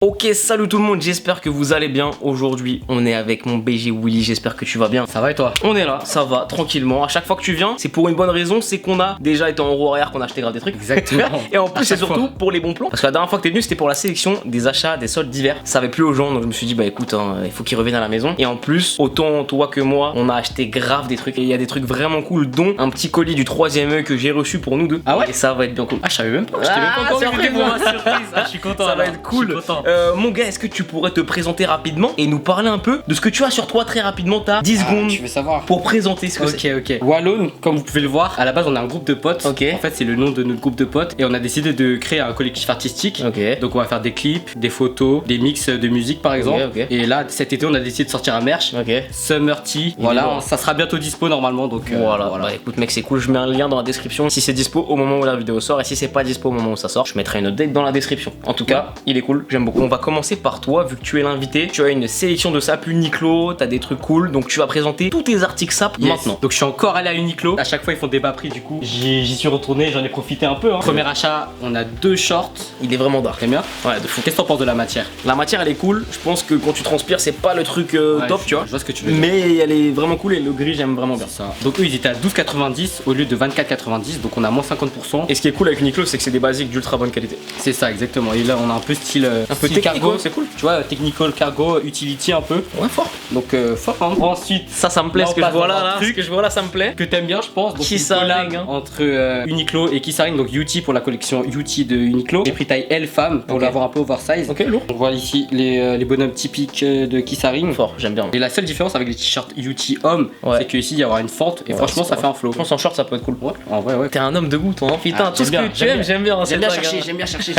Ok, salut tout le monde, j'espère que vous allez bien. Aujourd'hui, on est avec mon BG Willy, j'espère que tu vas bien. Ça va et toi? On est là, ça va, tranquillement. À chaque fois que tu viens, c'est pour une bonne raison, c'est qu'on a déjà été en roue arrière, qu'on a acheté grave des trucs. Exactement. Et en plus, c'est surtout pour les bons plans. Parce que la dernière fois que t'es venu, c'était pour la sélection des achats des soldes d'hiver. Ça avait plus aux gens, donc je me suis dit, bah écoute, il faut qu'ils reviennent à la maison. Et en plus, autant toi que moi, on a acheté grave des trucs. Et il y a des trucs vraiment cool, dont un petit colis du 3ème œil que j'ai reçu pour nous deux. Ah ouais? Et ça va être bien cool. Ah, je savais même pas. Je t'ai même pas encore surprise, vu pour ma surprise. Ah, je suis content. Ça va alors. être cool. Je suis content. Mon gars, est-ce que tu pourrais te présenter rapidement et nous parler un peu de ce que tu as sur toi très rapidement? T'as 10 secondes Tu veux savoir? pour présenter ce que c'est. Ok. Wallone, comme vous pouvez le voir, à la base on a un groupe de potes. Ok. En fait, c'est le nom de notre groupe de potes et on a décidé de créer un collectif artistique. Ok. Donc on va faire des clips, des photos, des mix de musique par exemple. Ok. Et là, cet été, on a décidé de sortir un merch. Ok. Summer Tea. est Voilà, bon. ça sera bientôt dispo normalement. Donc Voilà. Bah écoute mec, c'est cool, je mets un lien dans la description si c'est dispo au moment où la vidéo sort, et si c'est pas dispo au moment où ça sort, je mettrai une autre date dans la description. En tout cas, il est cool, j'aime beaucoup. On va commencer par toi, vu que tu es l'invité. Tu as une sélection de sapes Uniqlo, t'as des trucs cool, donc tu vas présenter tous tes articles sapes maintenant. Donc je suis encore allé à Uniqlo. À chaque fois, ils font des bas prix du coup. J'y suis retourné, j'en ai profité un peu. Premier achat, on a 2 shorts. Il est vraiment dark. T'aimes bien? Ouais, de fou. Qu'est-ce que t'en penses de la matière? La matière elle est cool, je pense que quand tu transpires c'est pas le truc top, tu vois. Je vois ce que tu veux dire. Mais elle est vraiment cool et le gris j'aime vraiment bien. Ça. Donc eux ils étaient à 12,90 au lieu de 24,90, donc on a moins 50%. Et ce qui est cool avec Uniqlo, c'est que c'est des basiques d'ultra bonne qualité. C'est ça exactement. Et là on a un peu style technico, cargo, c'est cool. Tu vois, technical cargo, utility un peu. Ouais, fort. Donc fort. Hein. Ensuite, Ça me plaît, là, ce on que je passe vois dans un là, truc ce que je vois là, ça me plaît. que t'aimes bien je pense. Donc Kissaring, une collab hein. entre Uniqlo et Kissaring, donc UT pour la collection UT de Uniqlo. J'ai pris taille L femme pour Ok. l'avoir un peu oversize. Ok, lourd. On voit ici les bonhommes typiques de Kissaring. Fort, j'aime bien. Et la seule différence avec les t-shirts UT homme, Ouais. c'est qu'ici il y aura une fente et Ouais, franchement c'est ça vrai. fait un flow. Je pense en short ça peut être cool. Ouais, en vrai, ouais. T'es un homme de goût toi, hein. Putain, Ah, tout ce j'aime que bien, tu aimes, j'aime bien. J'aime bien chercher, j'aime bien chercher.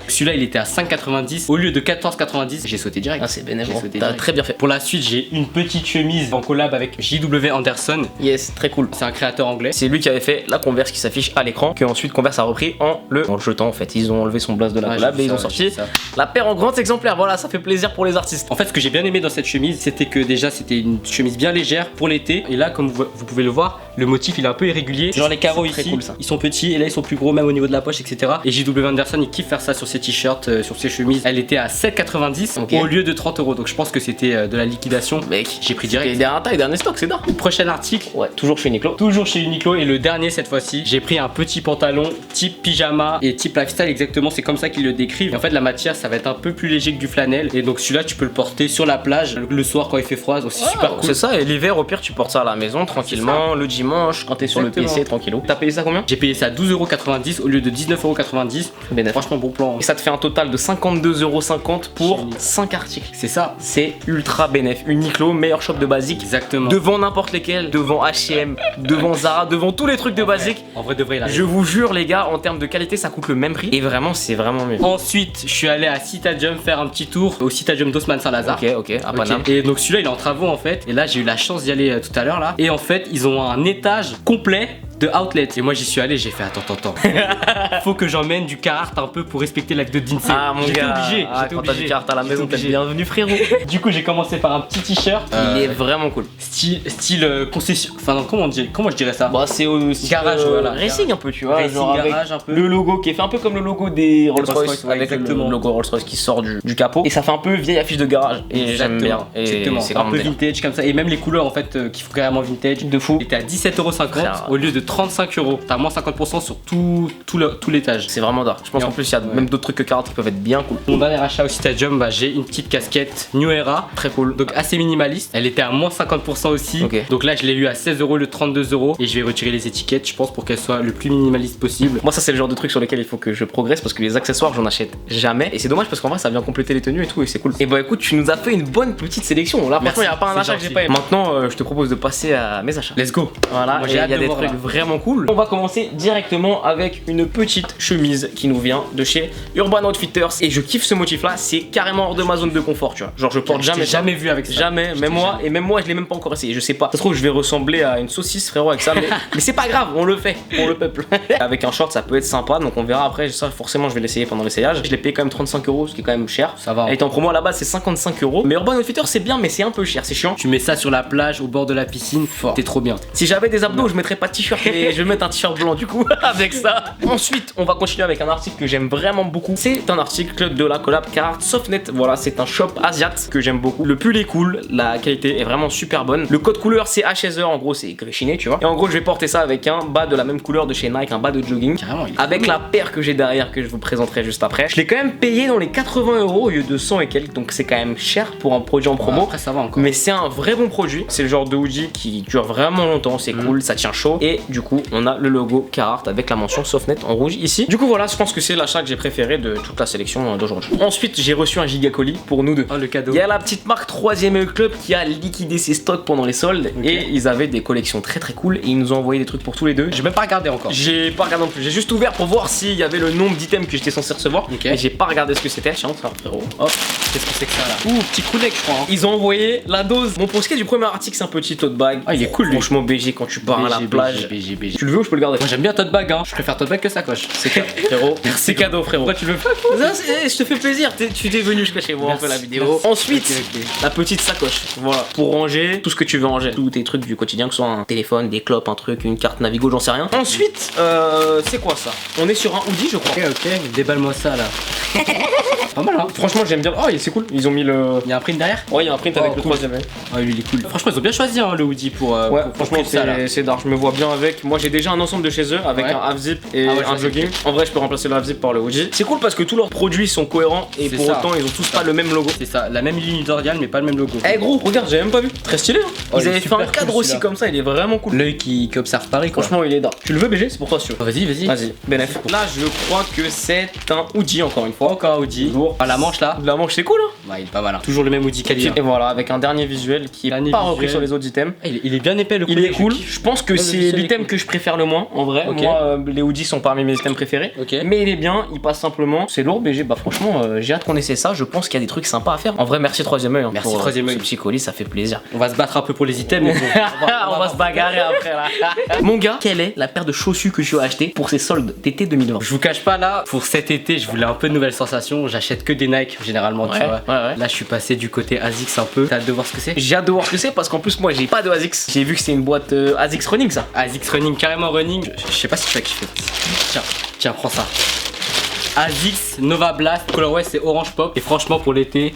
Celui-là il était à 5,90 au lieu de 14,90. J'ai sauté direct. Ah, c'est bénévole. J'ai sauté T'as direct. très bien fait. Pour la suite, j'ai une petite chemise en collab avec JW Anderson. Yes, très cool. C'est un créateur anglais. C'est lui qui avait fait la Converse qui s'affiche à l'écran, que ensuite Converse a repris en le jetant en fait. Ils ont enlevé son blaze de la Ouais, collab j'ai et vu ils ont ça, sorti j'ai vu ça. la paire en grand exemplaire. Voilà, ça fait plaisir pour les artistes. En fait, ce que j'ai bien aimé dans cette chemise, c'était que déjà c'était une chemise bien légère pour l'été. Et là, comme vous pouvez le voir, le motif il est un peu irrégulier. Genre les carreaux C'est très ici, cool, ça. ils sont petits et là ils sont plus gros, même au niveau de la poche, etc. Et JW Anderson il kiffe faire ça sur ses t-shirts, sur ses chemises. Elle était à 7,90 Ok. au lieu de 30 €. Donc je pense que c'était de la liquidation. Mec, J'ai pris et direct. derrière taille, dernier stock, c'est dingue. Prochain article. Ouais, toujours chez Uniqlo. Toujours chez Uniqlo et le dernier cette fois-ci, j'ai pris un petit pantalon type pyjama et type lifestyle exactement, c'est comme ça qu'ils le décrivent. Et en fait la matière ça va être un peu plus léger que du flanelle et donc celui-là tu peux le porter sur la plage le soir quand il fait froid, donc c'est super cool. C'est ça, et l'hiver au pire tu portes ça à la maison tranquillement, le dimanche quand t'es sur le Exactement. PC tranquillou. T'as payé ça combien? J'ai payé ça à 12,90 € au lieu de 19,90 €. Bénéf. Franchement bon plan. Et ça te fait un total de 52,50 € pour Génial. 5 articles. C'est ça. C'est ultra bénéf. Uniqlo, meilleur shop de basique. Exactement. Devant n'importe lesquels, devant H&M, devant Zara, devant tous les trucs de basique. En vrai de vrai là. Je vous jure les gars, en termes de qualité ça coûte le même prix. Et vraiment c'est vraiment mieux. Ensuite, je suis allé à Citadium faire un petit tour au Citadium d'Haussmann Saint-Lazare. Ok, à Paname. Ok. Et donc celui-là il est en travaux en fait. Et là j'ai eu la chance d'y aller tout à l'heure là. Et en fait ils ont un étage complet de outlet. Et moi j'y suis allé, j'ai fait attends. Faut que j'emmène du Carhartt un peu pour respecter l'acte de Dinsey. Ah mon J'étais gars, obligé. ah, J'étais quand t'as du obligé. carte à la maison, t'es J'étais bienvenu frérot. Du coup j'ai commencé par un petit t-shirt. Il est vraiment cool. Style concession. Enfin non, comment je dirais ça? Bah c'est aussi Garage, voilà. racing un peu tu vois, Racing genre avec garage un peu. le logo qui est fait un peu comme le logo des Rolls-Royce, Rolls-Royce, ouais, avec exactement. le logo Rolls-Royce qui sort du capot, et ça fait un peu vieille affiche de garage et j'aime bien. Et Exactement. c'est Un vraiment peu bien. vintage comme ça. Et même les couleurs en fait qui font carrément vintage. De fou. Il était à 17,50 Frère. € au lieu de 35 €. T'as moins 50% sur tout l'étage. C'est vraiment dark. Je pense Et qu'en en- plus il y a ouais. même d'autres trucs que Carhartt qui peuvent être bien cool. Mon dernier achat au Stadium, bah, j'ai une petite casquette New Era, très cool, donc assez minimaliste. Elle était à moins 50% aussi, Ok. donc là je l'ai eu à 16 € le 32 € et je vais retirer les étiquettes, je pense, pour qu'elle soit le plus minimaliste possible. Moi ça c'est le genre de truc sur lesquels il faut que je progresse parce que les accessoires j'en achète jamais et c'est dommage parce qu'en vrai ça vient compléter les tenues et tout et c'est cool. Et bah écoute, tu nous as fait une bonne petite sélection. Là Merci, franchement il y a pas un c'est achat que j'ai gentil. pas aimé. Maintenant je te propose de passer à mes achats. Let's go. Voilà, Moi, et j'ai il y hâte a de des voir, trucs là. vraiment cool. On va commencer directement avec une petite chemise qui nous vient de chez Urban Outfitters et je kiffe ce motif là, c'est carrément hors de ma zone de confort, tu vois. Genre je porte Je t'ai jamais ça. jamais vu avec ça. Jamais, Je même t'ai moi, jamais. et même moi je l'ai même pas encore essayé, je sais pas. Ça se trouve je vais ressembler à une saucisse frérot avec ça, mais c'est pas grave, on le fait pour le peuple. Avec un short ça peut être sympa, donc on verra après, ça forcément je vais l'essayer pendant l'essayage. Je l'ai payé quand même 35 €, ce qui est quand même cher. Ça va. Elle est en promo à la base c'est 55 €, mais Urban Outfitters c'est bien mais c'est un peu cher, c'est chiant. Tu mets ça sur la plage, au bord de la piscine, Fort. t'es trop bien. Si j'avais des abdos je mettrais pas de t-shirt, Et je vais mettre un t-shirt blanc du coup avec ça. Ensuite, on va continuer avec un article que j'aime vraiment beaucoup. C'est un article de la collab Carhartt Softnet. Voilà, c'est un shop asiat que j'aime beaucoup. Le pull est cool, la qualité est vraiment super bonne. Le code couleur c'est HSR, en gros c'est chiné, tu vois. Et en gros, je vais porter ça avec un bas de la même couleur de chez Nike, un bas de jogging. Carrément, avec la paire que j'ai derrière que je vous présenterai juste après. Je l'ai quand même payé dans les 80 € au lieu de 100 et quelques, donc c'est quand même cher pour un produit en promo. Après, ça va encore. Mais c'est un vrai bon produit. C'est le genre de hoodie qui dure vraiment longtemps, c'est cool, ça tient chaud. Et du coup, on a le logo Carhartt avec la mention Softnet en rouge ici. Du coup, voilà, je pense que c'est l'achat que j'ai préféré de toute la sélection d'aujourd'hui. Ensuite, j'ai reçu un giga colis pour nous deux. Oh, le cadeau. Il y a la petite marque 3ème Club qui a liquidé ses stocks pendant les soldes. Et ils avaient des collections très cool. Et ils nous ont envoyé des trucs pour tous les deux. J'ai même pas regardé encore. J'ai pas regardé non plus. J'ai juste ouvert pour voir s'il y avait le nombre d'items que j'étais censé recevoir. Mais j'ai pas regardé ce que c'était. Tiens, ça, frérot. Hop. Qu'est-ce que c'est que ça là? Ouh, petit crew-neck, je crois. Hein. Ils ont envoyé la dose. Bon, pour ce qui est du premier article, c'est un petit tote bag. Ah, il est cool, lui. Franchement, BG quand tu pars à la plage. BG. Tu le veux ou je peux le garder? Moi, j'aime bien tote bag, hein. Je préfère tote bag que sacoche. C'est frérot. C'est cadeau, frérot. Pourquoi tu le veux pas? Je te fais plaisir. Tu t'es venu jusqu'à chez moi un peu la vidéo. Ensuite, la petite sacoche. Voilà. Pour ranger tout ce que tu veux ranger. Tous tes trucs du quotidien, que ce soit un téléphone, des clopes, un truc, une carte Navigo, j'en sais rien. Ensuite, c'est quoi ça? On est sur un hoodie, je crois. Ok, déballe-moi ça là. Pas mal, hein. Franchement, j'aime bien. Oh, c'est cool. Ils ont mis le. Il y a un print derrière? Ouais, il y a un print avec le 3ème. Ah, lui, il est cool. Franchement, ils ont bien choisi hein, le hoodie pour. Ouais, franchement, c'est dark. Je me vois bien avec. Moi, j'ai déjà un ensemble de chez eux avec un half-zip et un jogging. En vrai, je peux remplacer le half-zip par le hoodie. C'est cool parce que tous leurs produits sont cohérents et pour autant, ils ont tous pas le même logo. C'est ça, la même ligne éditoriale, mais pas le même logo. Eh gros, regarde, j'ai même pas vu. Très stylé. Hein. Ils avaient fait un cadre aussi comme ça. Il est vraiment cool. L'œil qui observe Paris, quoi. Franchement, il est dark. Tu le veux, BG? C'est pour toi, si tu veux. Vas-y. Vas-y, bénéf. Là, je crois que c'est un hoodie encore une fois. Encore un hoodie. Ah, la manche là. La manche, c'est cool, hein. Ouais, il est pas mal. Hein. Toujours le même hoodie quali. Et voilà, avec un dernier visuel qui est pas repris sur les autres items. Il est bien épais le coup. Il est cool. Je pense que c'est l'item que je préfère le moins en vrai. Moi, les hoodies sont parmi mes items préférés. Mais il est bien, il passe simplement. C'est lourd, BG. Bah, franchement, j'ai hâte qu'on essaie ça. Je pense qu'il y a des trucs sympas à faire. En vrai, merci 3ème œil. Merci 3ème œil. Ce petit colis, ça fait plaisir. On va se battre un peu pour les items. Mais on va se bagarrer après là. Mon gars, quelle est la paire de chaussures que tu as acheté pour ces soldes d'été 2020? Je vous cache pas là, pour cet été, je voulais un peu de nouvelles sensations. J'achète que des Nike généralement, tu vois. Là, je suis passé du côté ASICS un peu. T'as hâte de voir ce que c'est? J'ai hâte de voir ce que c'est parce qu'en plus, moi, j'ai pas de ASICS. J'ai vu que c'est une boîte ASICS Running, ça. ASICS Running, carrément running. Je sais pas si tu vas kiffer. Tiens, prends ça. ASICS Nova Blast. Colorway, c'est orange pop. Et franchement, pour l'été,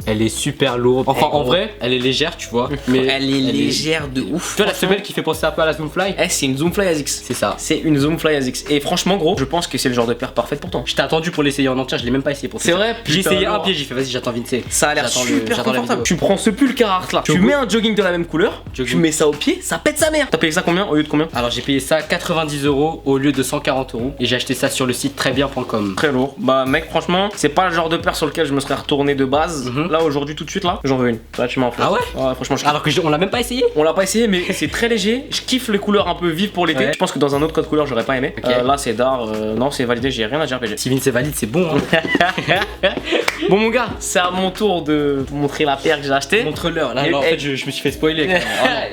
elle est super lourde. Enfin, en vrai, elle est légère, tu vois. Mais elle est légère de ouf. Tu vois la semelle qui fait penser un peu à la Zoomfly? C'est une Zoomfly ASICS. C'est ça. C'est une Zoomfly ASICS. Et franchement, gros, je pense que c'est le genre de paire parfaite pour toi. Je t'ai attendu pour l'essayer en entier, je l'ai même pas essayé pour. C'est vrai? J'ai essayé un pied, j'ai fait vas-y, j'attends Vinci. Ça a l'air super confortable. Tu prends ce pull Carhartt là, tu mets un jogging de la même couleur, tu mets ça au pied, ça pète sa mère. T'as payé ça combien au lieu de combien? Alors j'ai payé ça 90 € au lieu de 140 € et j'ai acheté ça sur le site trèsbien.com. Très lourd. Bah mec, franchement, c'est pas le genre de paire sur lequel je me serais retourné de base. Là aujourd'hui tout de suite là, j'en veux une. Là tu m'en fous. Ah ouais? Ouais, franchement. Alors que on l'a même pas essayé? On l'a pas essayé, mais c'est très léger. Je kiffe les couleurs un peu vives pour l'été. Je pense que dans un autre code couleur j'aurais pas aimé. Là c'est dark. Non, c'est validé. J'ai rien à dire. Si Vinci c'est valide, c'est bon. Hein. Bon mon gars, c'est à mon tour de vous montrer la paire que j'ai achetée. Montre-leur. Là, en fait, je me suis fait spoiler.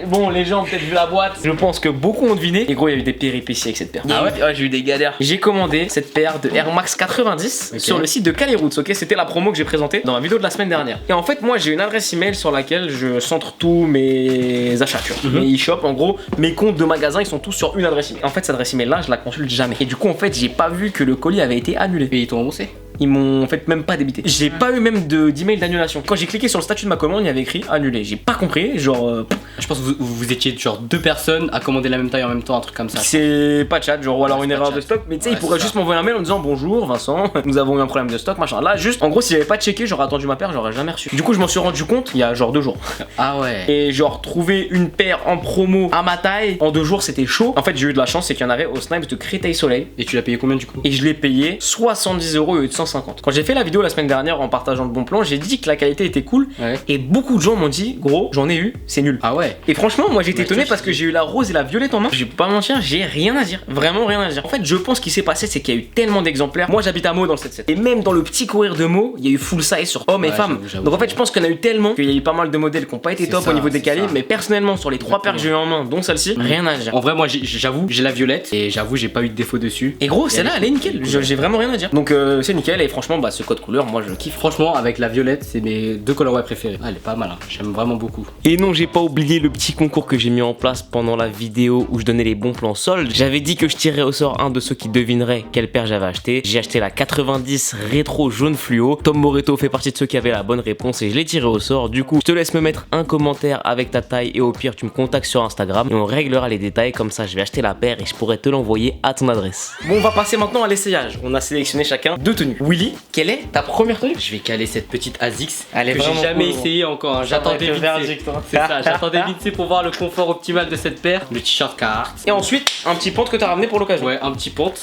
Bon, les gens ont peut-être vu la boîte. Je pense que beaucoup ont deviné. Et gros, il y a eu des péripéties avec cette paire. Ah ouais? Ouais, j'ai eu des galères. J'ai commandé cette paire de Air Max 90 sur le site de Cali Roots. Ok, c'était la promo que j'ai présentée dans ma vidéo de la semaine dernière. Et en fait, moi, j'ai une adresse email sur laquelle je centre tous mes achats. Tu vois. Mes e-shop, en gros, mes comptes de magasins, ils sont tous sur une adresse email. En fait, cette adresse email là, je la consulte jamais. Et du coup, en fait, j'ai pas vu que le colis avait été annulé. Et ils t'ont remboursé? Ils m'ont en fait même pas débité. J'ai pas eu même d'email d'annulation. Quand j'ai cliqué sur le statut de ma commande, il y avait écrit annulé. J'ai pas compris, genre. Je pense que vous étiez genre 2 personnes à commander la même taille en même temps, un truc comme ça. C'est pas de chat, genre ou alors une erreur de stock. Mais tu sais, il pourrait juste m'envoyer un mail en me disant bonjour Vincent, nous avons eu un problème de stock, machin. Là, juste, en gros, si j'avais pas checké, j'aurais attendu ma paire, j'aurais jamais reçu. Du coup, je m'en suis rendu compte il y a genre 2 jours. Ah ouais. Et genre, trouver une paire en promo à ma taille en 2 jours, c'était chaud. En fait, j'ai eu de la chance, c'est qu'il y en avait au Snipes de Créteil Soleil. Et tu l'as payé combien du coup? Et je l'ai payé 70 € au lieu de 150. Quand j'ai fait la vidéo la semaine dernière en partageant le bon plan, j'ai dit que la qualité était cool. Et beaucoup de gens m'ont dit, gros, j'en ai eu, c'est nul. Ah ouais. Et franchement, moi j'étais étonné parce que j'ai eu la rose et la violette en main. Je vais pas mentir, j'ai rien à dire. Vraiment rien à dire. En fait, je pense qu'il s'est passé, c'est qu'il y a eu tellement d'exemplaires. Moi j'habite à Meaux dans le 7-7. Et même dans le petit courir de Meaux, il y a eu full size sur hommes et femmes. Donc en fait, je pense qu'il y en a eu tellement qu'il y a eu pas mal de modèles qui n'ont pas été top au niveau des calibres. Mais personnellement, sur les 3 paires que j'ai eu en main, dont celle-ci, rien à dire. En vrai, moi j'avoue, j'ai la violette et j'avoue, j'ai pas eu de défaut dessus. Et gros, celle-là, elle est nickel. J'ai vraiment rien à dire. Donc c'est nickel. nickel. Et franchement, bah, ce code couleur, moi je kiffe. Franchement, avec la violette, c'est mes 2 colorways préférés. Ah, elle est pas mal, hein. J'aime vraiment beaucoup. Et non, j'ai pas oublié le petit concours que j'ai mis en place pendant la vidéo où je donnais les bons plans soldes. J'avais dit que je tirerais au sort un de ceux qui devineraient quelle paire j'avais acheté. J'ai acheté la 90 rétro jaune fluo. Tom Moretto fait partie de ceux qui avaient la bonne réponse et je l'ai tiré au sort. Du coup, je te laisse me mettre un commentaire avec ta taille et au pire, tu me contactes sur Instagram et on réglera les détails. Comme ça, je vais acheter la paire et je pourrai te l'envoyer à ton adresse. Bon, on va passer maintenant à l'essayage. On a sélectionné chacun 2 tenues. Willy, quelle est ta première tenue? Je vais caler cette petite ASICS Elle est que j'ai vraiment jamais cool, essayé encore. Hein. J'attendais vite. C'est ça, j'attendais vite pour voir le confort optimal de cette paire. Le t-shirt Carhartt. Et ensuite, un petit pente que t'as ramené pour l'occasion. Ouais, un petit pente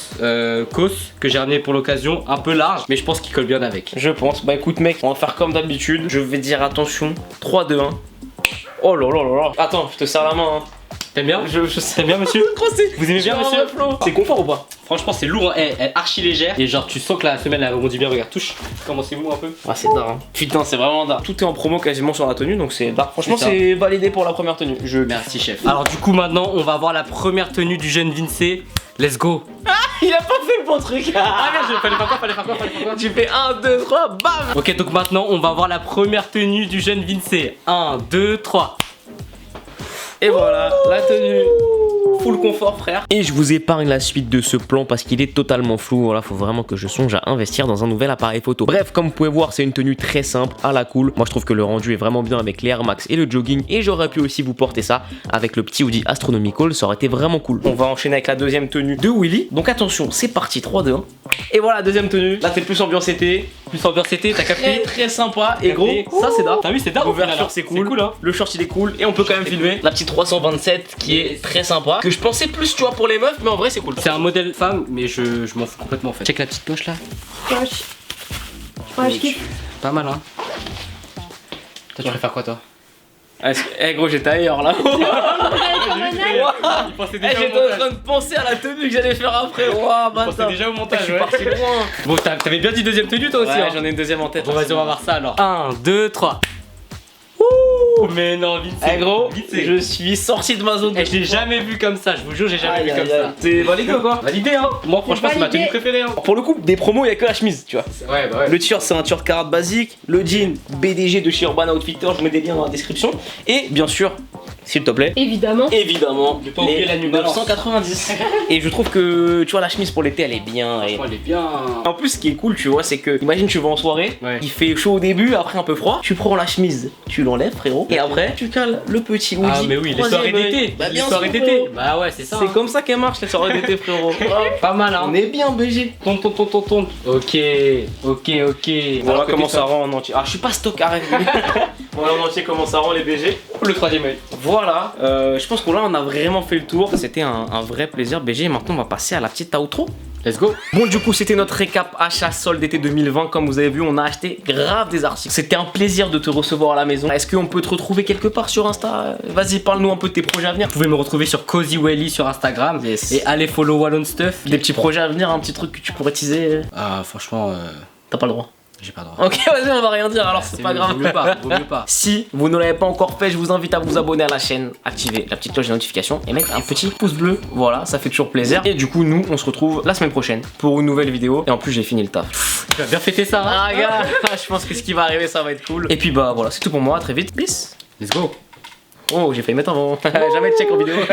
Cos que j'ai ramené pour l'occasion, un peu large, mais je pense qu'il colle bien avec. Je pense. Bah écoute mec, on va faire comme d'habitude. Je vais dire attention. 3, 2, 1. Oh là là là là. Attends, je te serre la main. Hein. T'aimes bien? T'aimes bien, monsieur? Vous aimez bien, monsieur? C'est confort ou pas? Franchement, c'est lourd, hein. Elle est archi légère. Et genre, tu sens que la semelle elle rebondit bien. Regarde, touche. Comment c'est mou un peu? Ah, c'est d'art. Hein. Putain, c'est vraiment d'art. Tout est en promo quasiment sur la tenue, donc c'est d'art. Franchement, c'est validé pour la première tenue. Merci, chef. Alors, du coup, maintenant, on va voir la première tenue du jeune Vince. Let's go. Ah, il a pas fait le bon truc. Ah merde, fallait pas quoi. Tu fais 1, 2, 3, bam. Ok, donc maintenant, on va voir la première tenue du jeune Vince. 1, 2, 3. Et voilà, la tenue. Full confort, frère. Et je vous épargne la suite de ce plan parce qu'il est totalement flou. Voilà, faut vraiment que je songe à investir dans un nouvel appareil photo. Bref, comme vous pouvez voir, c'est une tenue très simple, à la cool. Moi, je trouve que le rendu est vraiment bien avec les Air Max et le jogging. Et j'aurais pu aussi vous porter ça avec le petit hoodie Astronomical. Ça aurait été vraiment cool. On va enchaîner avec la deuxième tenue de Willy. Donc attention, c'est parti, 3, 2, 1. Et voilà, deuxième tenue. Là, t'es plus ambiance été. Plus ambiance été, t'as capté? Très sympa. Et gros, ça c'est d'art. T'as vu, c'est d'art. L'ouverture, c'est cool. Hein. Le short, il est cool. Et on peut quand même filmer la petite 327 qui est très sympa. Que je pensais plus, tu vois, pour les meufs, mais en vrai, c'est cool. C'est un modèle femme, mais je m'en fous complètement en fait. Check la petite poche là. Ouais, je kiffe. Pas mal, hein. Toi, tu préfères quoi, toi? Eh gros, j'étais ailleurs là. Il pensait déjà J'étais en train de penser à la tenue que j'allais faire après. Waouh, Il pensait déjà au montage. Je suis parti loin. Bon, t'avais bien dit deuxième tenue toi aussi. Ouais, hein. j'en ai une deuxième en tête. Bon, vas-y, on va voir ça alors. 1, 2, 3. Ouh, mais non, vite. Eh gros, je suis sorti de ma zone. Je l'ai jamais vu comme ça, je vous jure, j'ai jamais vu comme ça. C'est validé ou quoi? Validé, hein. Moi, franchement, c'est ma tenue préférée. Hein. Pour le coup, des promos, il y a que la chemise, tu vois. Ouais, bah ouais. Le t-shirt, c'est un t-shirt Carhartt basique. Le jean, BDG de chez Urban Outfitters. Je vous mets des liens dans la description. Et bien sûr, s'il te plaît. Évidemment. Évidemment. Pas oublier la New Balance. 990. Et je trouve que, tu vois, la chemise pour l'été, elle est bien. Et... Elle est bien. En plus, ce qui est cool, tu vois, c'est que, imagine, tu vas en soirée, il fait chaud au début, après un peu froid. Tu prends la chemise, tu l'enlèves, frérot. Et après, tu cales le petit hoodie. Ah, mais oui, les soirées d'été. Bah, les soirées d'été. Bah ouais, c'est ça. C'est comme ça qu'elle marche, les soirées d'été, frérot. Pas mal, hein. On est bien, BG. Tombe. Ok. Voilà comment ça rend en entier. Ah, je suis pas stock, arrête. Voilà en entier comment ça rend les BG. Le troisième œil. Voilà, je pense qu'on a vraiment fait le tour. C'était un vrai plaisir, BG. Et maintenant, on va passer à la petite outro. Let's go. Bon, du coup, c'était notre récap achat solde d'été 2020. Comme vous avez vu, on a acheté grave des articles. C'était un plaisir de te recevoir à la maison. Est-ce qu'on peut te retrouver quelque part sur Insta? Vas-y, parle-nous un peu de tes projets à venir. Vous pouvez me retrouver sur Cozy Welly sur Instagram. Yes. Et allez follow Wallon Stuff. Des petits projets à venir, un petit truc que tu pourrais teaser? Ah, franchement, T'as pas le droit. j'ai pas le droit. Ok, vas-y, on va rien dire alors, c'est pas grave. Vaut mieux pas, vaut mieux pas. Si vous ne l'avez pas encore fait, je vous invite à vous abonner à la chaîne, activer la petite cloche de notification et mettre un petit pouce bleu. Voilà, ça fait toujours plaisir. Et du coup, nous, on se retrouve la semaine prochaine pour une nouvelle vidéo. Et en plus, j'ai fini le taf. Tu vas bien fêter ça, hein. Ah, gars, je pense que ce qui va arriver, ça va être cool. Et puis, bah voilà, c'est tout pour moi. À très vite. Peace. Let's go. Oh, j'ai failli mettre avant. Jamais de check en vidéo. Ok.